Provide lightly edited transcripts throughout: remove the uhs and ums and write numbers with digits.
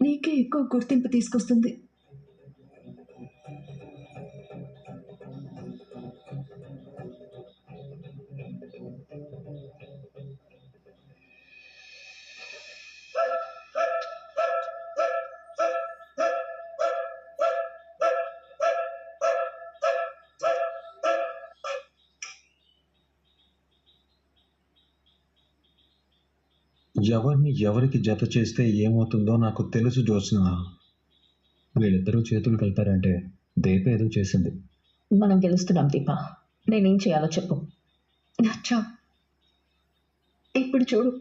నీకే ఎక్కువ గుర్తింపు తీసుకొస్తుంది. ఎవరిని ఎవరికి జత చేస్తే ఏమవుతుందో నాకు తెలుసు జ్యోత్స్న. వీళ్ళిద్దరూ చేతులు కలిపారంటే దీప ఏదో చేసింది. మనం గెలుస్తున్నాం దీప. నేనేం చేయాలో చెప్పు. అచ్చా, ఇప్పుడు చూడు.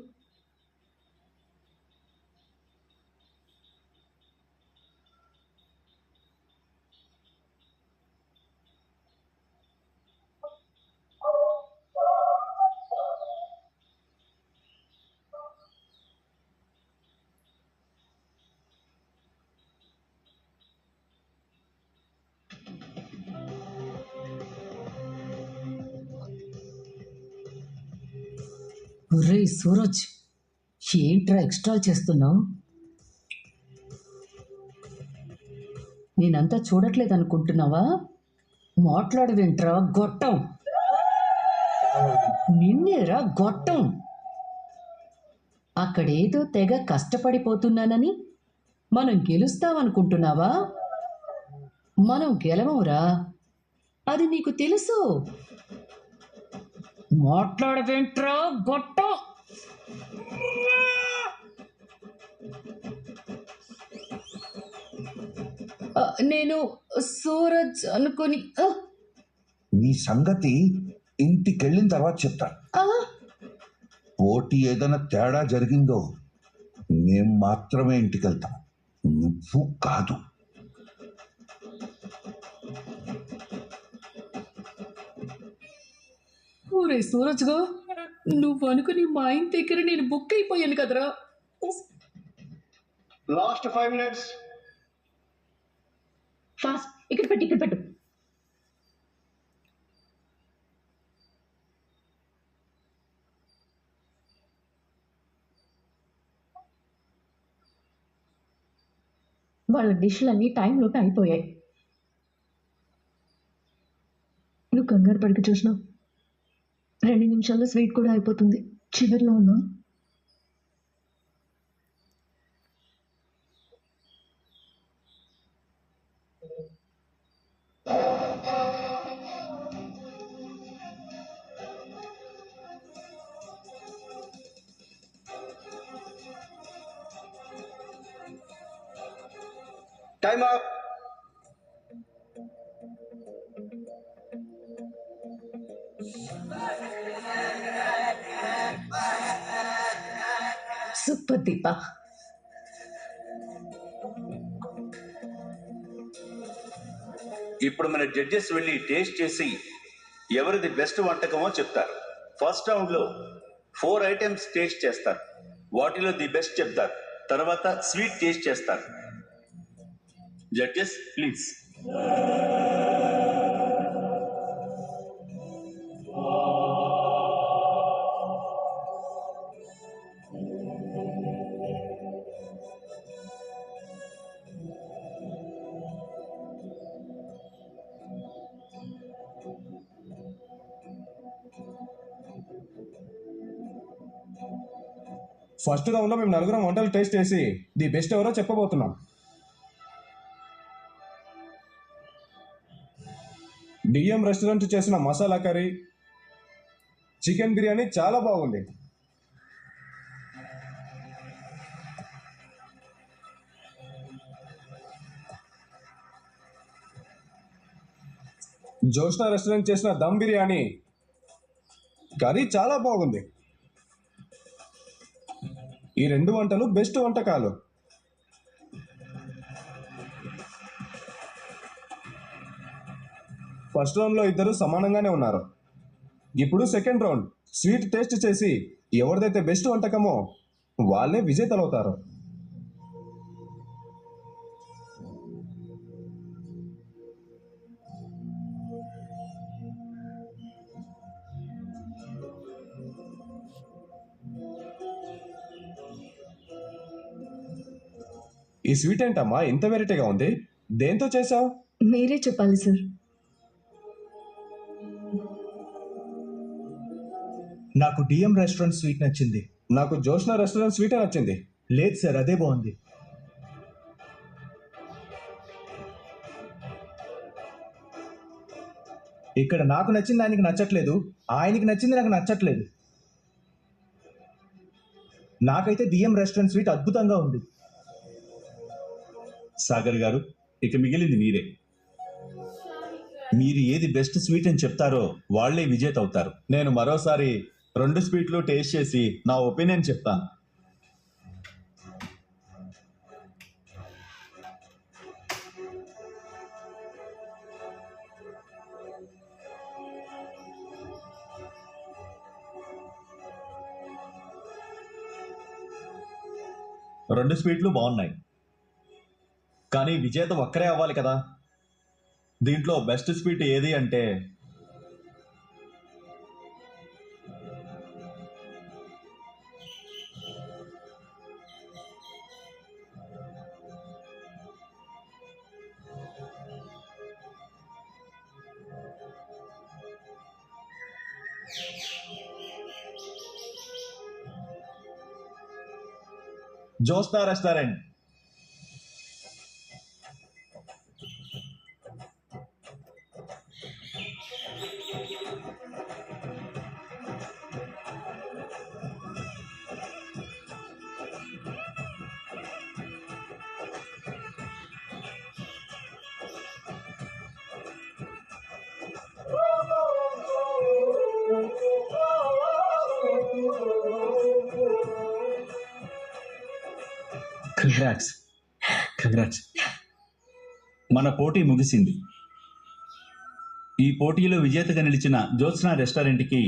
ఒరే సూరజ్, ఏంట్రా ఎక్స్ట్రా చేస్తున్నావు? నేనంతా చూడట్లేదు అనుకుంటున్నావా? మాట్లాడవేంట్రా గొట్టం. నిన్నేరా గొట్టం. అక్కడేదో తెగ కష్టపడిపోతున్నానని మనం గెలుస్తామనుకుంటున్నావా? మనం గెలవవురా, అది నీకు తెలుసు. మాట్లాడవేంట్రా గొట్టం. నేను సూరజ్ అనుకుని. నీ సంగతి ఇంటికెళ్ళిన తర్వాత చెప్తా. పోటీ ఏదైనా తేడా జరిగిందో మేం మాత్రమే ఇంటికెళ్తాం, నువ్వు కాదు. ఊరే సూరజ్గా, నువ్వు అనుకుని మా ఆయన దగ్గర నేను బుక్ అయిపోయాను కదరా. Last 5 minutes. ఫాస్ట్, ఇక్కడ పెట్టు. వాళ్ళ డిష్లన్నీ టైంలోకి అయిపోయాయి. నువ్వు కంగారు పడికి చూసినావు. 2 నిమిషాల్లో స్వీట్ కూడా అయిపోతుంది. చివరిలో ఉన్నా. Time up. సూపర్ దీప. ఇప్పుడు మన జడ్జెస్ వెళ్ళి టేస్ట్ చేసి ఎవరిది బెస్ట్ వంటకమో చెప్తారు. ఫస్ట్ రౌండ్ లో 4 ఐటమ్స్ టేస్ట్ చేస్తారు. వాటిలో ది బెస్ట్ చెప్తారు. తర్వాత స్వీట్ టేస్ట్ చేస్తారు. Judges please. ఫస్ట్ రౌండ్ లో మేము 4 వంటలు టేస్ట్ చేసి ది బెస్ట్ ఎవరో చెప్పబోతున్నాం. డిఎం రెస్టారెంట్ చేసిన మసాలా కర్రీ, చికెన్ బిర్యానీ చాలా బాగుంది. జోష్నా రెస్టారెంట్ చేసిన దమ్ బిర్యానీ కర్రీ చాలా బాగుంది. ఈ 2 వంటలు బెస్ట్ వంటకాలు. ఫస్ట్ రౌండ్ లో ఇద్దరు సమానంగానే ఉన్నారు. ఇప్పుడు సెకండ్ రౌండ్ స్వీట్ టేస్ట్ చేసి ఎవరిదైతే బెస్ట్ వంటకమో వాళ్ళే విజేతలవుతారు. ఈ స్వీట్ ఏంటమ్మా ఇంత వెరైటీగా ఉంది? దేంతో చేసావు? మీరే చెప్పాలి సార్. నాకు డిఎం రెస్టారెంట్ స్వీట్ నచ్చింది. నాకు జోష్నా రెస్టారెంట్ స్వీటే నచ్చింది. లేదు సార్, అదే బాగుంది. ఇక్కడ నాకు నచ్చింది ఆయనకి నచ్చట్లేదు, ఆయనకి నచ్చింది నాకు నచ్చట్లేదు. నాకైతే డిఎం రెస్టారెంట్ స్వీట్ అద్భుతంగా ఉంది. సాగర్ గారు, ఇక మిగిలింది మీరే. మీరు ఏది బెస్ట్ స్వీట్ అని చెప్తారో వాళ్లే విజేత అవుతారు. నేను మరోసారి 2 స్వీట్లు టేస్ట్ చేసి నా ఒపీనియన్ చెప్తాను. రెండు స్వీట్లు బాగున్నాయి, కానీ విజేత ఒక్కరే అవ్వాలి కదా. దీంట్లో బెస్ట్ స్వీట్ ఏది అంటే జోస్నా రెస్టారెంట్. కంగ్రాట్స్. మన పోటీ ముగిసింది. ఈ పోటీలో విజేతగా నిలిచిన జ్యోత్స్నా రెస్టారెంట్కి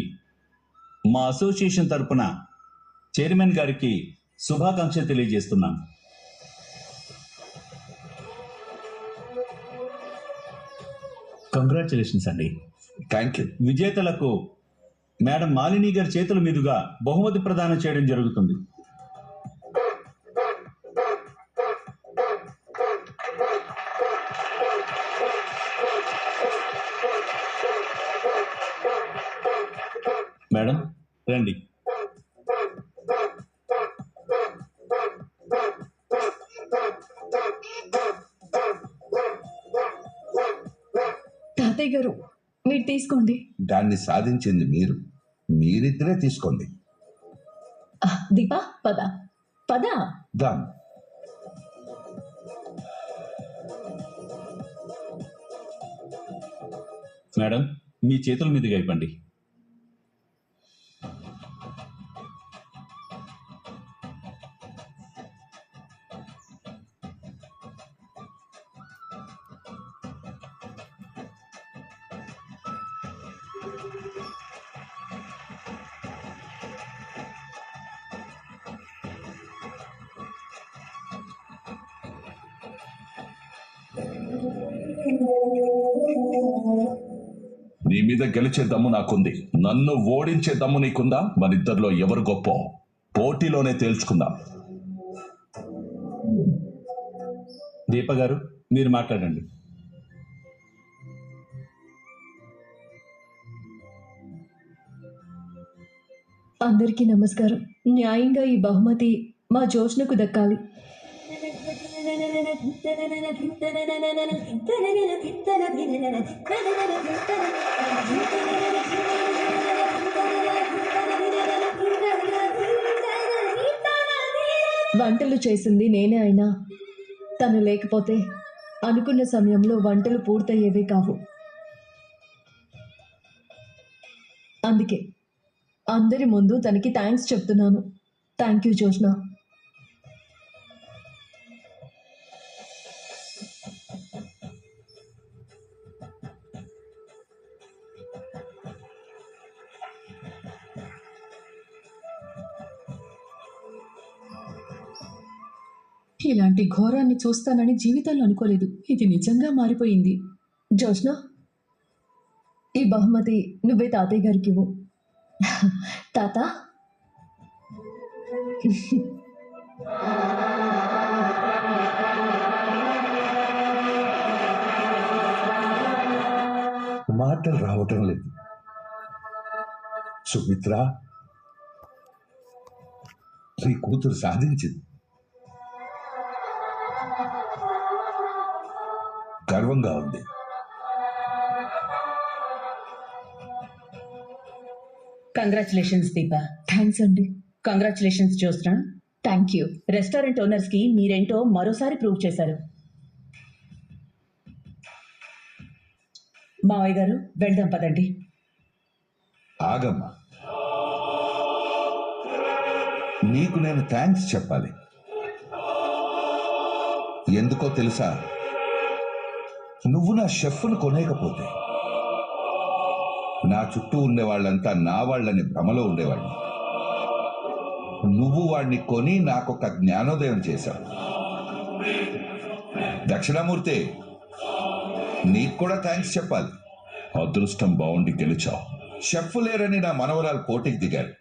మా అసోసియేషన్ తరపున చైర్మన్ గారికి శుభాకాంక్షలు తెలియజేస్తున్నాను. కంగ్రాచులేషన్స్ అండి. Thank you. విజేతలకు మేడం మాలిని గారి చేతుల మీదుగా బహుమతి ప్రదానం చేయడం జరుగుతుంది. మేడం రండి. తాతయ్య గారు, మీరు తీసుకోండి. దాన్ని సాధించింది మీరిద్దరే తీసుకోండి. దీపా, పద పద. దాన్ మేడం, మీ చేతుల మీదుగా ఇవ్వండి. నీ మీద గెలిచే దమ్ము నాకుంది, నన్ను ఓడించే దమ్ము నీకుందా? మనిద్దరిలో ఎవరు గొప్ప పోటీలోనే తేల్చుకుందాం. దీప గారు, మీరు మాట్లాడండి. అందరికీ నమస్కారం. న్యాయంగా ఈ బహుమతి మా జోష్నకు దక్కాలి. వంటలు చేసింది నేనే అయినా తను లేకపోతే అనుకున్న సమయంలో వంటలు పూర్తయ్యేవే కావు. అందుకే అందరి ముందు తనకి థ్యాంక్స్ చెప్తున్నాను. Thank you Joshna. ఇలాంటి ఘోరాన్ని చూస్తానని జీవితంలో అనుకోలేదు. ఇది నిజంగా మారిపోయింది. జోష్నా, ఈ బహుమతి నువ్వే తాతయ్య గారికి ఇవ్వు. తాత, మాటలు రావటం లేదు. సుమిత్ర, నీ కూతురు సాధించింది. గర్వంగా ఉంది. కంగ్రాచులేషన్స్ దీప. థ్యాంక్స్ అండి. Congratulations Jyotsna. Thank you. Restaurant owners కి మీరేంటో మరోసారి ప్రూవ్ చేశారు. మావయ్య గారు, వెళ్దాం పదండి. ఆగమ్మా, నీకు నేను థ్యాంక్స్ చెప్పాలి. ఎందుకో తెలుసా? నువ్వు నా షెఫ్ను కొనేయకపోతే నా చుట్టూ ఉండేవాళ్ళంతా నా వాళ్ళని భ్రమలో ఉండేవాడిని. నువ్వు వాడిని కొని నాకొక జ్ఞానోదయం చేశావు. దక్షిణామూర్తి, నీకు కూడా థ్యాంక్స్ చెప్పాలి. అదృష్టం బాగుండి గెలిచావు. షెఫ్ లేరని నా మనవరాలు పోటీకి దిగారు.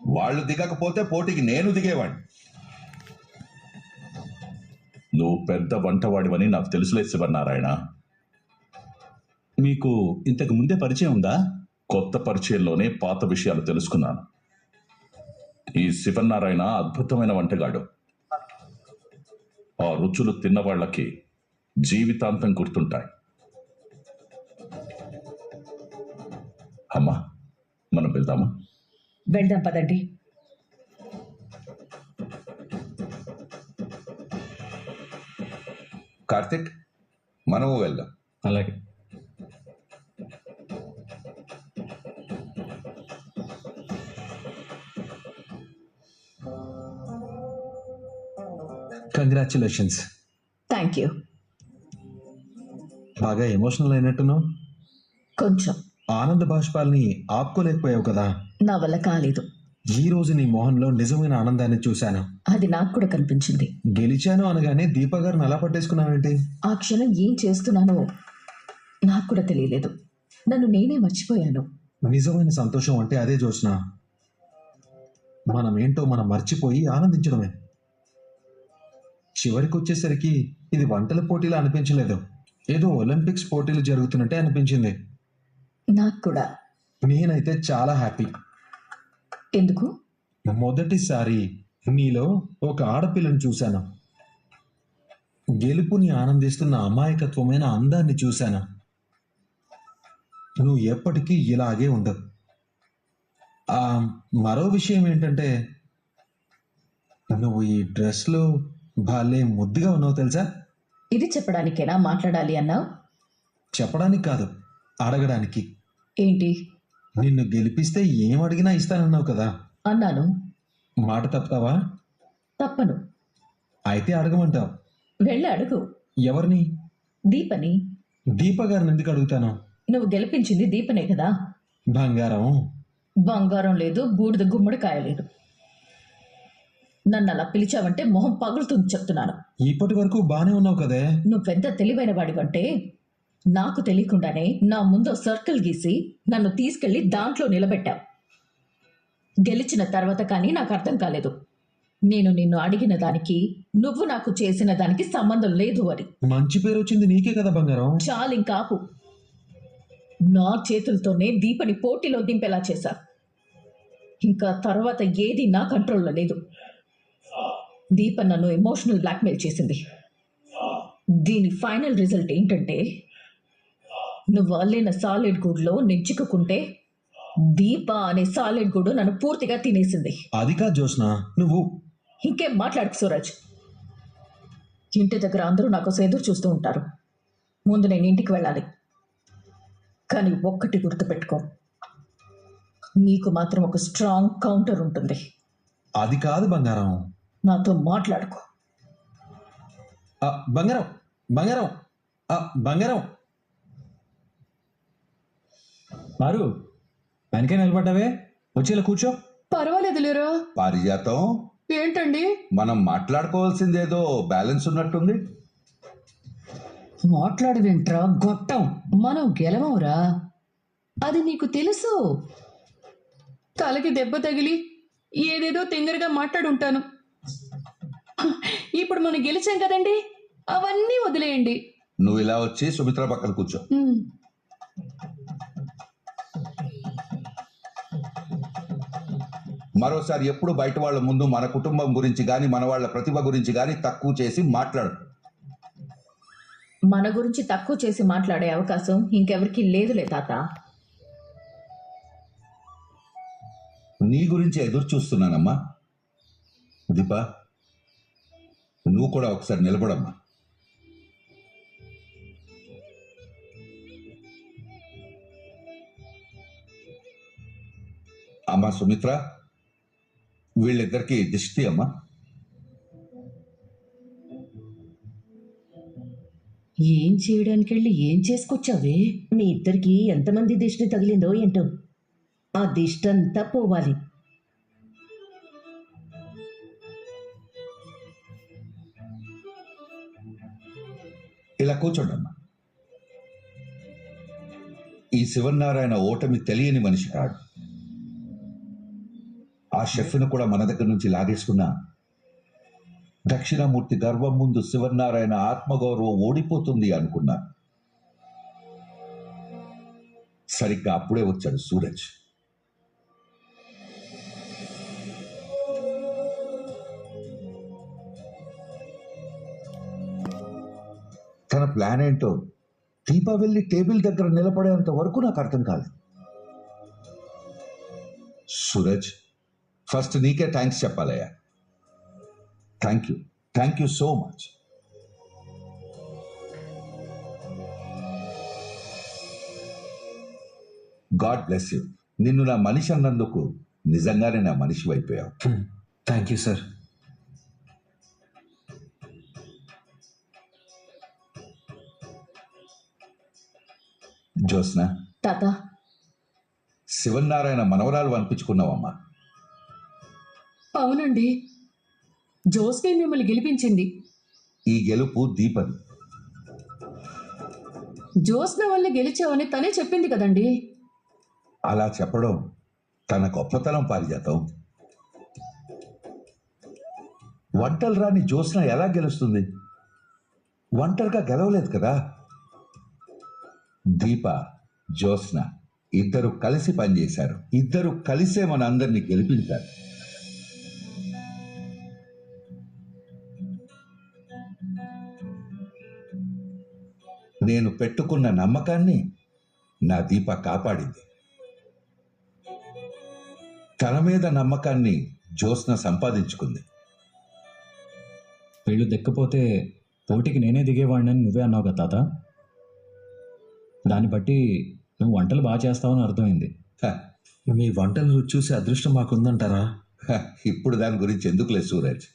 వాళ్ళు దిగకపోతే పోటీకి నేను దిగేవాడిని. నువ్వు పెద్ద వంటవాడివని నాకు తెలుసులే శివనారాయణ. మీకు ఇంతకు ముందే పరిచయం ఉందా? కొత్త పరిచయంలోనే పాత విషయాలు తెలుసుకున్నాను. ఈ శివనారాయణ అద్భుతమైన వంటగాడు. ఆ రుచులు తిన్న వాళ్ళకి జీవితాంతం గుర్తుంటాయి. అమ్మా, మనం వెళ్దామా? వెళ్దాం పదండి. కార్తిక్, మనము వెళ్దాం. అలాగే. కంగ్రాచులేషన్స్. Thank you. బాగా ఎమోషనల్ అయినట్టున్నావు. కొంచెం. ఆనంద బాష్పాల్ని ఆపుకోలేకపోయావు కదా. నా వల్ల కాలేదు. ఈ రోజు నీ మొహంలో నిజమైన ఆనందాన్ని చూశాను. అది నాకు కూడా కనిపించింది. గెలిచాను అనగానే దీప గారిని అలా పట్టేసుకున్నావేంటి? ఆ క్షణం ఏం చేస్తున్నానో నాకు కూడా తెలియలేదు. నన్ను నేనే మర్చిపోయాను. నిజమైన సంతోషం అంటే అదే జ్యోత్స్న. మనమేంటో మనం మర్చిపోయి ఆనందించడమే. చివరికి వచ్చేసరికి ఇది వంటల పోటీలా అనిపించలేదు. ఏదో ఒలింపిక్స్ పోటీలు జరుగుతున్నట్టే అనిపించింది. నాకు కూడా. నేనైతే చాలా హ్యాపీ. ఎందుకు? మొదటిసారి నీలో ఒక ఆడపిల్లను చూశాను. గెలుపుని ఆనందిస్తున్న అమాయకత్వమైన అందాన్ని చూశాను. నువ్వు ఎప్పటికీ ఇలాగే ఉండవు. మరో విషయం ఏంటంటే, నువ్వు ఈ డ్రెస్లో భలే ముద్దుగా ఉన్నావు తెలుసా? ఇది చెప్పడానికేనా మాట్లాడాలి అన్నావు? చెప్పడానికి కాదు, అడగడానికి. ఏంటి? నిన్ను గెలిపిస్తే ఏం అడిగినా ఇస్తానన్నావు కదా. అన్నాను. మాట తప్పుతావా? తప్పను. అయితే అడగమంటావు. వెళ్ళి అడుగు. ఎవరిని? దీపని. దీప గారిని ఎందుకు అడుగుతాను? నువ్వు గెలిపించింది దీపనే కదా. బంగారం. బంగారం లేదు, బూడిద గుమ్మడికాయ లేదు. నన్ను అలా పిలిచావంటే మొహం పగులుతుంది చెప్తున్నాను. ఇప్పటి వరకు బానే ఉన్నావు కదే. నువ్వు పెద్ద తెలివైన వాడివంటే నాకు తెలియకుండానే నా ముందు సర్కిల్ గీసి నన్ను తీసుకెళ్లి దాంట్లో నిలబెట్టావు. గెలిచిన తర్వాత కానీ నాకు అర్థం కాలేదు. నేను నిన్ను అడిగిన దానికి నువ్వు నాకు చేసిన దానికి సంబంధం లేదు అని. మంచి పేరు వచ్చింది నీకే కదా బంగారం. చాలింకాపు. నా చేతులతోనే దీపని పోటీలో దింపేలా చేశా. ఇంకా తర్వాత ఏది నా కంట్రోల్లో లేదు. దీప నన్ను ఎమోషనల్ బ్లాక్మెయిల్ చేసింది. దీని ఫైనల్ రిజల్ట్ ఏంటంటే, నువ్వు అల్లిన సాలిడ్ గుడ్లో నేను చిక్కుకుంటే దీప అనే సాలిడ్ గుడ్ నన్ను పూర్తిగా తినేసింది. అది కాదు జ్యోత్స్న, నువ్వు ఇంకేం మాట్లాడుకు సూరజ్. ఇంటి దగ్గర అందరూ నాకు ఎదురు చూస్తూ ఉంటారు. ముందు నేను ఇంటికి వెళ్ళాలి. కానీ ఒక్కటి గుర్తుపెట్టుకో, నీకు మాత్రం ఒక స్ట్రాంగ్ కౌంటర్ ఉంటుంది. అది కాదు బంగారం. నాతో మాట్లాడుకో. బంగారం బంగారం బంగారం. మారు, వెనకే నిలబడ్డావే, వచ్చేలా కూర్చో. పర్వాలేదు లేరా. పారిజాతం, ఏంటండి? మనం మాట్లాడుకోవాల్సిందేదో బ్యాలెన్స్ ఉన్నట్టుంది. మాట్లాడవేంట్రా గొట్టం. మనం గెలవవురా, అది నీకు తెలుసు. తలకి దెబ్బ తగిలి ఏదేదో తింగరగా మాట్లాడుంటాను. ఇప్పుడు మనం గెలిచాం కదండి, అవన్నీ వదిలేయండి. నువ్వు ఇలా వచ్చి సుమిత్ర పక్కన కూర్చో. మరోసారి ఎప్పుడు బయట వాళ్ళ ముందు మన కుటుంబం గురించి కానీ మన వాళ్ళ ప్రతిభ గురించి కానీ తక్కువ చేసి మాట్లాడు. మన గురించి తక్కువ చేసి మాట్లాడే అవకాశం ఇంకెవరికి లేదులే తాత. నీ గురించి ఎదురు చూస్తున్నానమ్మా. దీపా, నువ్వు కూడా ఒకసారి నిలబడమ్మా. అమ్మా సుమిత్ర, వీళ్ళిద్దరికి దిష్టి అమ్మా. ఏం చేయడానికి వెళ్ళి ఏం చేసుకొచ్చావే? మీ ఇద్దరికి ఎంతమంది దిష్టి తగిలిందో ఏంటో. ఆ దిష్టంతా పోవాలి. ఇలా కూర్చోండమ్మా. ఈ శివనారాయణ ఓటమి తెలియని మనిషి కాడు. ఆ షెఫ్ను కూడా మన దగ్గర నుంచి లాగేసుకున్న దక్షిణామూర్తి గర్వం ముందు శివనారాయణ ఆత్మగౌరవం ఓడిపోతుంది అనుకున్నా. సరిగ్గా అప్పుడే వచ్చాడు సూరజ్. తన ప్లాన్ ఏంటో దీపా వెళ్ళి టేబుల్ దగ్గర నిలబడేంత వరకు నాకు అర్థం కాలేదు. సూరజ్, ఫస్ట్ నీకే థ్యాంక్స్ చెప్పాలయ్యా. Thank you so much. God bless you. నిన్ను నా మనిషి అన్నందుకు నిజంగానే నా మనిషి అయిపోయావు. Thank you sir. జ్యోత్స్న, తాత, శివనారాయణ మనవరాలు అనిపించుకున్నావమ్మా. అవునండి, జోస్నే మిమ్మల్ని గెలిపించింది. ఈ గెలుపు దీపది. జోస్న వల్ల గెలిచావని తనే చెప్పింది కదండి. అలా చెప్పడం తన గొప్పతనం పారిజాతం. వంటలు రాని జ్యోత్స్న ఎలా గెలుస్తుంది? ఒంటరిగా గెలవలేదు కదా. దీప, జ్యోత్స్న ఇద్దరు కలిసి పనిచేశారు. ఇద్దరు కలిసే మన అందరినీ గెలిపించారు. నేను పెట్టుకున్న నమ్మకాన్ని నా దీప కాపాడింది. తన మీద నమ్మకాన్ని జ్యోత్స్న సంపాదించుకుంది. వీళ్ళు దెక్కపోతే పోటీకి నేనే దిగేవాడినని నువ్వే అన్నావు కదా తాత. దాన్ని బట్టి నువ్వు వంటలు బాగా చేస్తావని అర్థమైంది. మీ వంటలు రుచి చూసే అదృష్టం మాకుందంటారా? ఇప్పుడు దాని గురించి ఎందుకులే సూరజ్.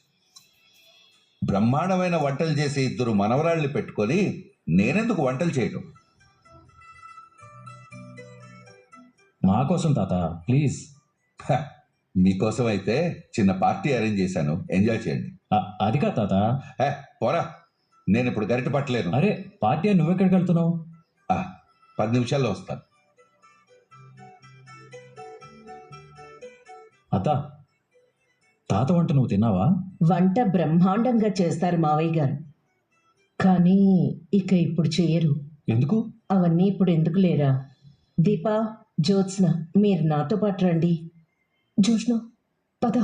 బ్రహ్మాండమైన వంటలు చేసే ఇద్దరు మనవరాళ్ళని పెట్టుకొని నేనెందుకు వంటలు చేయటం? మా కోసం తాత, ప్లీజ్. మీకోసం అయితే చిన్న పార్టీ అరేంజ్ చేశాను, ఎంజాయ్ చేయండి. అది కాదు తాత. పోరా, నేను ఇప్పుడు గరిట పట్టలేను. అరే పార్టీ అని నువ్వెక్కడికి వెళ్తున్నావు? 10 నిమిషాల్లో వస్తాను. అత్త, తాత వంట నువ్వు తిన్నావా? వంట బ్రహ్మాండంగా చేస్తారు మావయ్య గారు, కానీ ఇక ఇప్పుడు చెయ్యరు. ఎందుకు? అవన్నీ ఇప్పుడు ఎందుకు లేరా? దీపా, జ్యోత్స్న మీరు నాతో పాటు రండి. జోష్ణ, పద,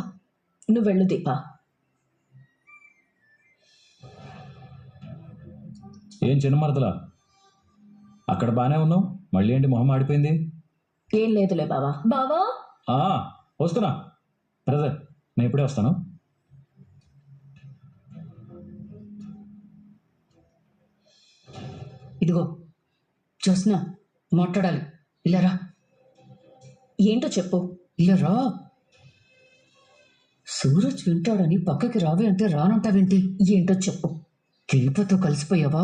నువ్వు వెళ్ళు. దీపా, ఏం చిన్న మరదలా, అక్కడ బాగానే ఉన్నావు, మళ్ళీ ఏంటి మొహం ఆడిపోయింది? ఏం లేదులే బావా. బావా, వస్తున్నా బ్రదర్, నేను ఇప్పుడే వస్తాను. ఇదిగో జోస్న, మాట్లాడాలి. ఇల్లరా. ఏంటో చెప్పు. ఇల్లరా. సూరజ్ వింటాడని పక్కకి రావే అంటే రానంటావేంటి? ఏంటో చెప్పు. దీపతో కలిసిపోయావా?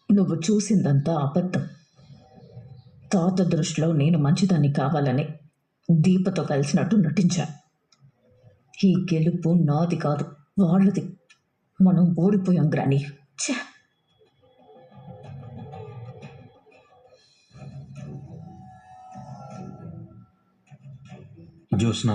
నువ్వు చూసిందంతా అబద్ధం. తాత దృష్టిలో నేను మంచిదాన్ని కావాలని దీపతో కలిసినట్టు నటించా. ఈ గెలుపు నాది కాదు, వాళ్ళది. మనం ఓడిపోయాం గ్రాని. ఛే! జ్యోత్స్న,